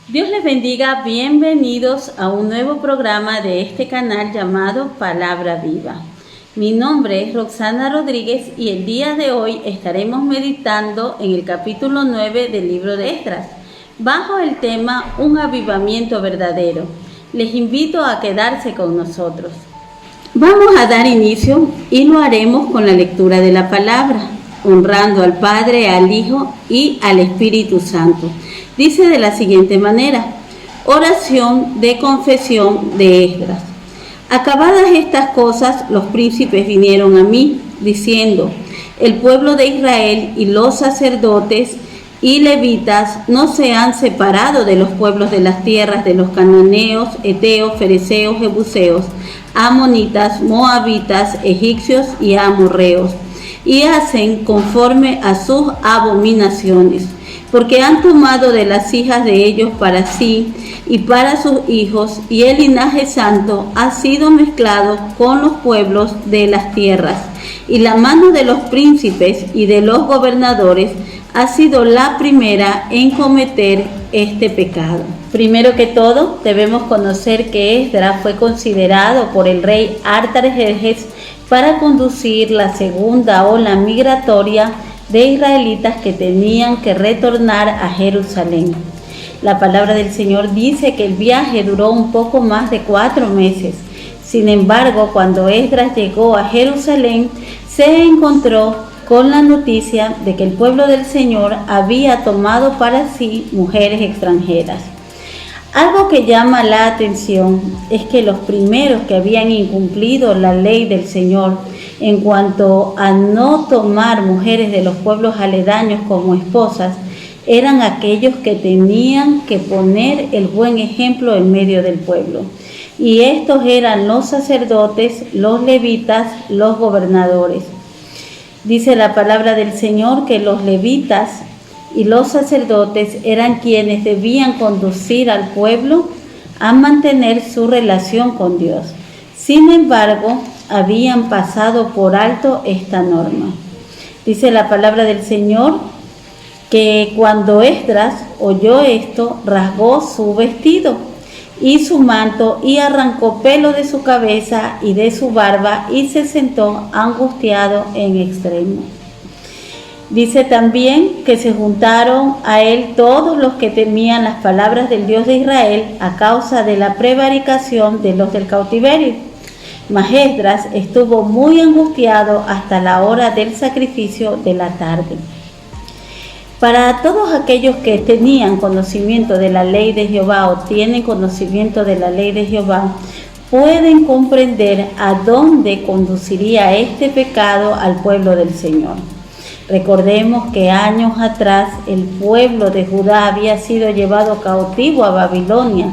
Dios les bendiga, bienvenidos a un nuevo programa de este canal llamado Palabra Viva. Mi nombre es Roxana Rodríguez y el día de hoy estaremos meditando en el capítulo 9 del libro de Esdras, bajo el tema Un avivamiento verdadero. Les invito a quedarse con nosotros. Vamos a dar inicio y lo haremos con la lectura de la palabra, honrando al Padre, al Hijo y al Espíritu Santo. Dice de la siguiente manera: oración de confesión de Esdras. Acabadas estas cosas, los príncipes vinieron a mí, diciendo: el pueblo de Israel y los sacerdotes y levitas no se han separado de los pueblos de las tierras de los cananeos, heteos, fereceos, jebuseos, amonitas, moabitas, egipcios y amorreos, y hacen conforme a sus abominaciones, porque han tomado de las hijas de ellos para sí y para sus hijos, y el linaje santo ha sido mezclado con los pueblos de las tierras, y la mano de los príncipes y de los gobernadores ha sido la primera en cometer este pecado. Primero que todo, debemos conocer que Esdras fue considerado por el rey Artajerjes para conducir la segunda ola migratoria de israelitas que tenían que retornar a Jerusalén. La palabra del Señor dice que el viaje duró un poco más de 4 meses. Sin embargo, cuando Esdras llegó a Jerusalén, se encontró con la noticia de que el pueblo del Señor había tomado para sí mujeres extranjeras. Algo que llama la atención es que los primeros que habían incumplido la ley del Señor en cuanto a no tomar mujeres de los pueblos aledaños como esposas eran aquellos que tenían que poner el buen ejemplo en medio del pueblo. Y estos eran los sacerdotes, los levitas, los gobernadores. Dice la palabra del Señor que los levitas y los sacerdotes eran quienes debían conducir al pueblo a mantener su relación con Dios. Sin embargo, habían pasado por alto esta norma. Dice la palabra del Señor que cuando Esdras oyó esto, rasgó su vestido y su manto y arrancó pelo de su cabeza y de su barba y se sentó angustiado en extremo. Dice también que se juntaron a él todos los que temían las palabras del Dios de Israel a causa de la prevaricación de los del cautiverio. Mas Esdras estuvo muy angustiado hasta la hora del sacrificio de la tarde. Para todos aquellos que tenían conocimiento de la ley de Jehová o tienen conocimiento de la ley de Jehová, pueden comprender a dónde conduciría este pecado al pueblo del Señor. Recordemos que años atrás el pueblo de Judá había sido llevado cautivo a Babilonia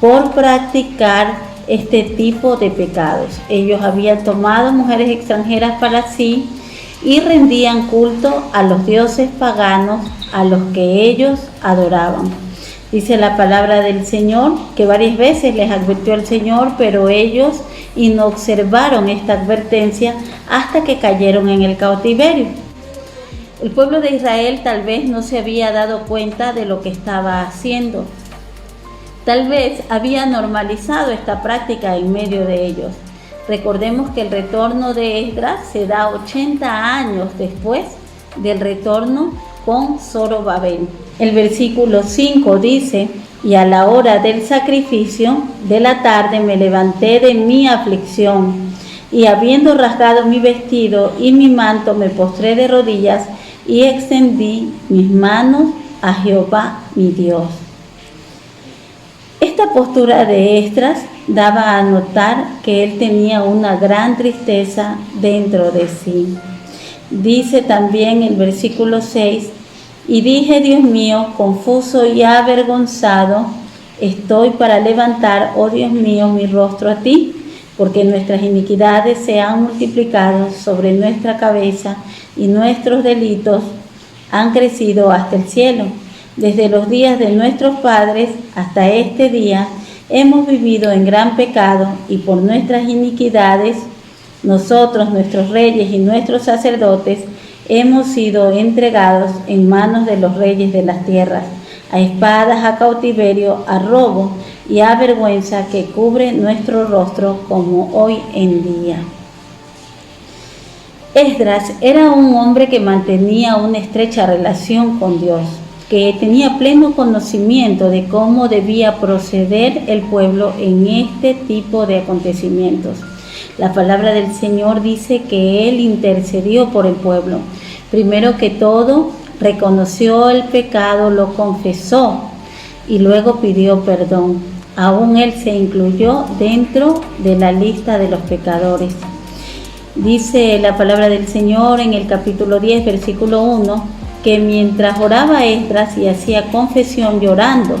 por practicar este tipo de pecados. Ellos habían tomado mujeres extranjeras para sí y rendían culto a los dioses paganos a los que ellos adoraban. Dice la palabra del Señor que varias veces les advirtió el Señor, pero ellos inobservaron esta advertencia hasta que cayeron en el cautiverio. El pueblo de Israel tal vez no se había dado cuenta de lo que estaba haciendo. Tal vez había normalizado esta práctica en medio de ellos. Recordemos que el retorno de Esdras se da 80 años después del retorno con Zorobabel. El versículo 5 dice: y a la hora del sacrificio de la tarde me levanté de mi aflicción, y habiendo rasgado mi vestido y mi manto, me postré de rodillas y extendí mis manos a Jehová mi Dios. Esta postura de Esdras daba a notar que él tenía una gran tristeza dentro de sí. Dice también el versículo 6: y dije, Dios mío, confuso y avergonzado estoy para levantar, oh Dios mío, mi rostro a ti, porque nuestras iniquidades se han multiplicado sobre nuestra cabeza y nuestros delitos han crecido hasta el cielo. Desde los días de nuestros padres hasta este día hemos vivido en gran pecado, y por nuestras iniquidades nosotros, nuestros reyes y nuestros sacerdotes hemos sido entregados en manos de los reyes de las tierras, a espadas, a cautiverio, a robo y a vergüenza que cubre nuestro rostro como hoy en día. Esdras era un hombre que mantenía una estrecha relación con Dios, que tenía pleno conocimiento de cómo debía proceder el pueblo en este tipo de acontecimientos. La palabra del Señor dice que él intercedió por el pueblo. Primero que todo, reconoció el pecado, lo confesó y luego pidió perdón. Aún él se incluyó dentro de la lista de los pecadores. Dice la palabra del Señor en el capítulo 10, versículo 1, que mientras oraba Esdras y hacía confesión llorando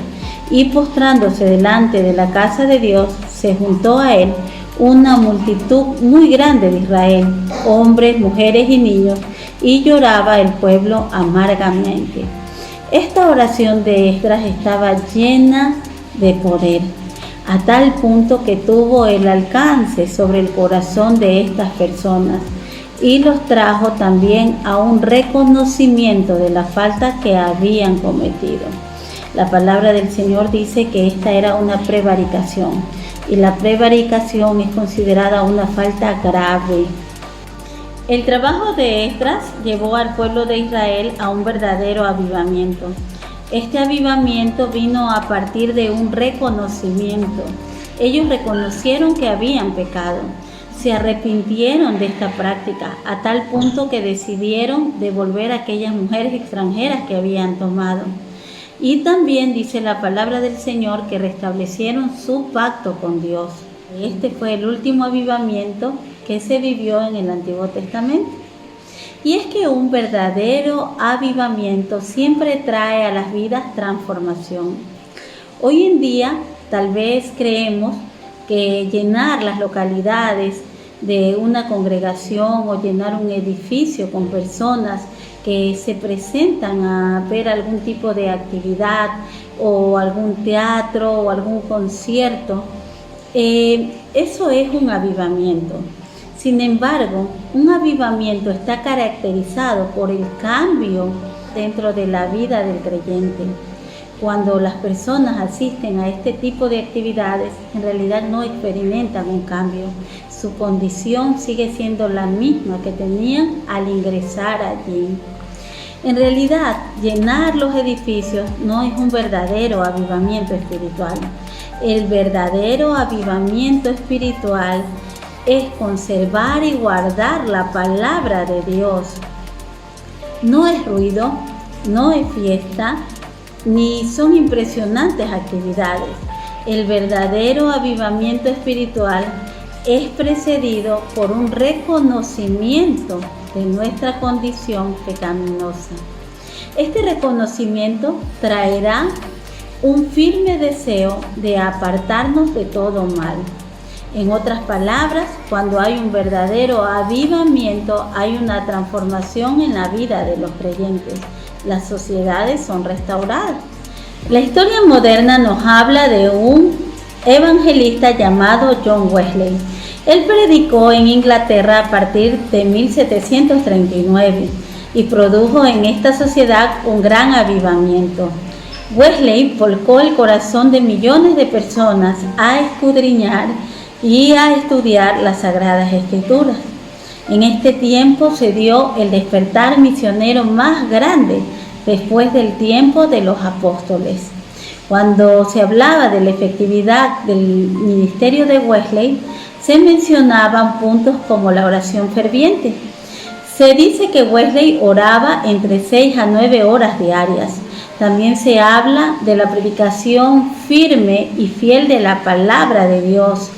y postrándose delante de la casa de Dios, se juntó a él una multitud muy grande de Israel, hombres, mujeres y niños, y lloraba el pueblo amargamente. Esta oración de Esdras estaba llena de poder, a tal punto que tuvo el alcance sobre el corazón de estas personas y los trajo también a un reconocimiento de la falta que habían cometido. La palabra del Señor dice que esta era una prevaricación y la prevaricación es considerada una falta grave. El trabajo de Esdras llevó al pueblo de Israel a un verdadero avivamiento. Este avivamiento vino a partir de un reconocimiento. Ellos reconocieron que habían pecado, se arrepintieron de esta práctica a tal punto que decidieron devolver a aquellas mujeres extranjeras que habían tomado. Y también dice la palabra del Señor que restablecieron su pacto con Dios. Este fue el último avivamiento que se vivió en el Antiguo Testamento. Y es que un verdadero avivamiento siempre trae a las vidas transformación. Hoy en día tal vez creemos que llenar las localidades de una congregación o llenar un edificio con personas que se presentan a ver algún tipo de actividad o algún teatro o algún concierto, eso es un avivamiento. Sin embargo, un avivamiento está caracterizado por el cambio dentro de la vida del creyente. Cuando las personas asisten a este tipo de actividades, en realidad no experimentan un cambio. Su condición sigue siendo la misma que tenían al ingresar allí. En realidad, llenar los edificios no es un verdadero avivamiento espiritual. El verdadero avivamiento espiritual es conservar y guardar la palabra de Dios. No es ruido, no es fiesta, ni son impresionantes actividades. El verdadero avivamiento espiritual es precedido por un reconocimiento de nuestra condición pecaminosa. Este reconocimiento traerá un firme deseo de apartarnos de todo mal. En otras palabras, cuando hay un verdadero avivamiento, hay una transformación en la vida de los creyentes. Las sociedades son restauradas. La historia moderna nos habla de un evangelista llamado John Wesley. Él predicó en Inglaterra a partir de 1739 y produjo en esta sociedad un gran avivamiento. Wesley volcó el corazón de millones de personas a escudriñar y a estudiar las Sagradas Escrituras. En este tiempo se dio el despertar misionero más grande después del tiempo de los apóstoles. Cuando se hablaba de la efectividad del ministerio de Wesley, se mencionaban puntos como la oración ferviente. Se dice que Wesley oraba entre 6 a 9 horas diarias. También se habla de la predicación firme y fiel de la palabra de Dios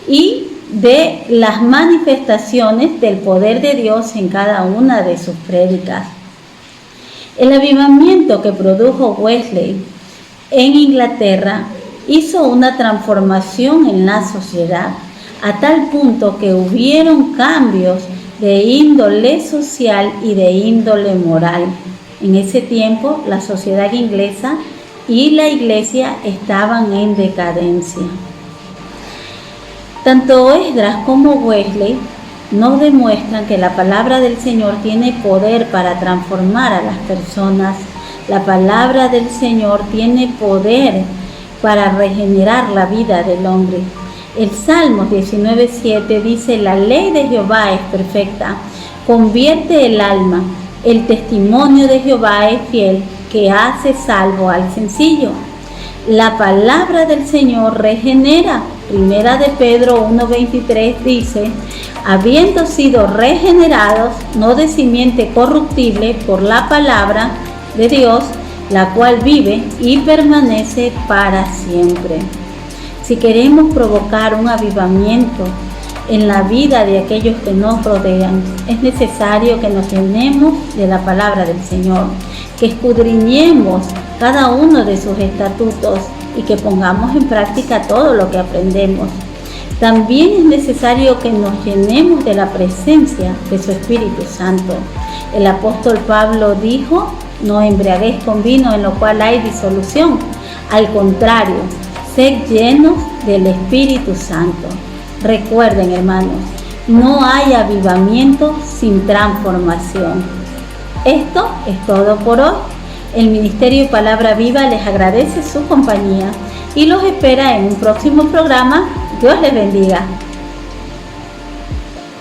y de las manifestaciones del poder de Dios en cada una de sus prédicas. El avivamiento que produjo Wesley en Inglaterra hizo una transformación en la sociedad, a tal punto que hubieron cambios de índole social y de índole moral. En ese tiempo, la sociedad inglesa y la iglesia estaban en decadencia. Tanto Esdras como Wesley nos demuestran que la palabra del Señor tiene poder para transformar a las personas. La palabra del Señor tiene poder para regenerar la vida del hombre. El Salmo 19:7 dice: la ley de Jehová es perfecta, convierte el alma. El testimonio de Jehová es fiel, que hace salvo al sencillo. La palabra del Señor regenera. Primera de Pedro 1:23 dice: habiendo sido regenerados, no de simiente corruptible, por la palabra de Dios, la cual vive y permanece para siempre. Si queremos provocar un avivamiento en la vida de aquellos que nos rodean, es necesario que nos llenemos de la palabra del Señor, que escudriñemos cada uno de sus estatutos y que pongamos en práctica todo lo que aprendemos. También es necesario que nos llenemos de la presencia de su Espíritu Santo. El apóstol Pablo dijo: no embriaguéis con vino, en lo cual hay disolución. Al contrario, sed llenos del Espíritu Santo. Recuerden, hermanos, no hay avivamiento sin transformación. Esto es todo por hoy. El Ministerio Palabra Viva les agradece su compañía y los espera en un próximo programa. Dios les bendiga.